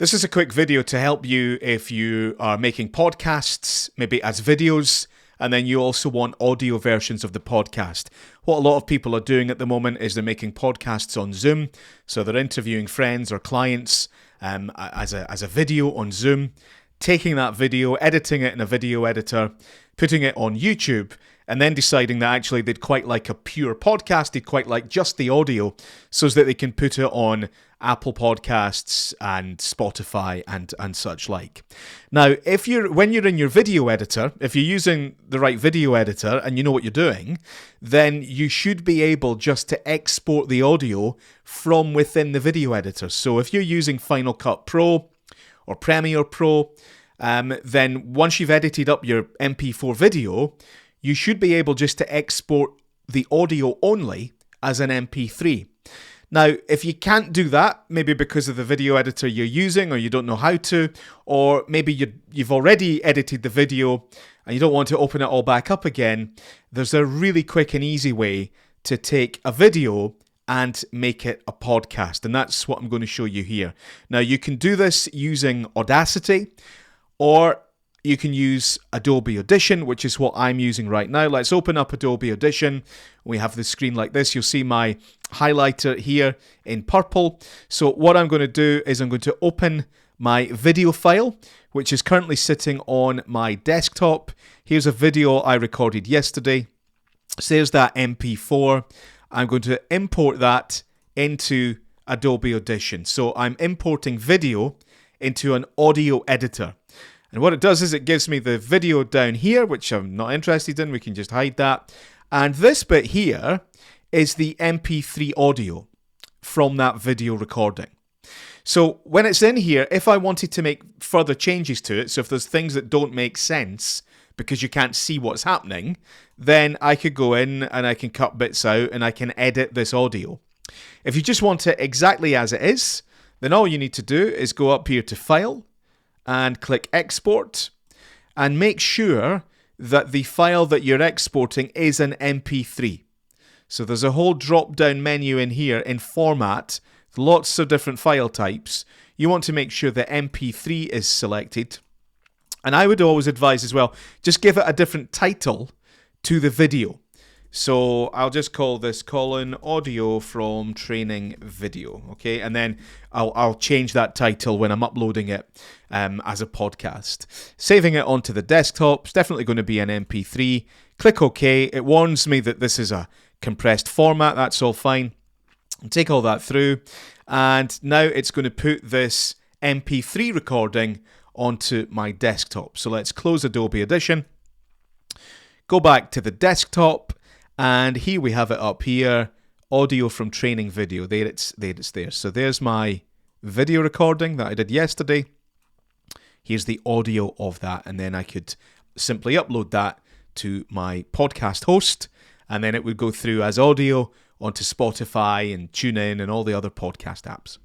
This is a quick video to help you if you are making podcasts, maybe as videos, and then you also want audio versions of the podcast. What a lot of people are doing at the moment is they're making podcasts on Zoom. So they're interviewing friends or clients as a video on Zoom, taking that video, editing it in a video editor, putting it on YouTube, and then deciding that actually they'd quite like a pure podcast, they'd quite like just the audio, so that they can put it on Apple Podcasts and Spotify and such like. Now, when you're in your video editor, if you're using the right video editor and you know what you're doing, then you should be able just to export the audio from within the video editor. So if you're using Final Cut Pro or Premiere Pro, then once you've edited up your MP4 video, you should be able just to export the audio only as an MP3. Now, if you can't do that, maybe because of the video editor you're using or you don't know how to, or maybe you've already edited the video and you don't want to open it all back up again, there's a really quick and easy way to take a video and make it a podcast. And that's what I'm going to show you here. Now, you can do this using Audacity, or you can use Adobe Audition, which is what I'm using right now. Let's open up Adobe Audition. We have the screen like this. You'll see my highlighter here in purple. So what I'm going to do is I'm going to open my video file, which is currently sitting on my desktop. Here's a video I recorded yesterday. So there's that MP4. I'm going to import that into Adobe Audition. So I'm importing video into an audio editor. And what it does is it gives me the video down here, which I'm not interested in. We can just hide that. And this bit here is the MP3 audio from that video recording. So when it's in here, if I wanted to make further changes to it, so if there's things that don't make sense because you can't see what's happening, then I could go in and I can cut bits out and I can edit this audio. If you just want it exactly as it is, then all you need to do is go up here to File and click Export, and make sure that the file that you're exporting is an MP3. So there's a whole drop-down menu in here in Format, lots of different file types. You want to make sure that MP3 is selected. And I would always advise as well, just give it a different title to the video. So I'll just call this Colin Audio from Training Video, okay? And then I'll change that title when I'm uploading it as a podcast. Saving it onto the desktop, it's definitely going to be an MP3. Click OK. It warns me that this is a compressed format. That's all fine. Take all that through. And now it's going to put this MP3 recording onto my desktop. So let's close Adobe Audition. Go back to the desktop. And here we have it up here, audio from training video. There it's there. So there's my video recording that I did yesterday. Here's the audio of that. And then I could simply upload that to my podcast host. And then it would go through as audio onto Spotify and TuneIn and all the other podcast apps.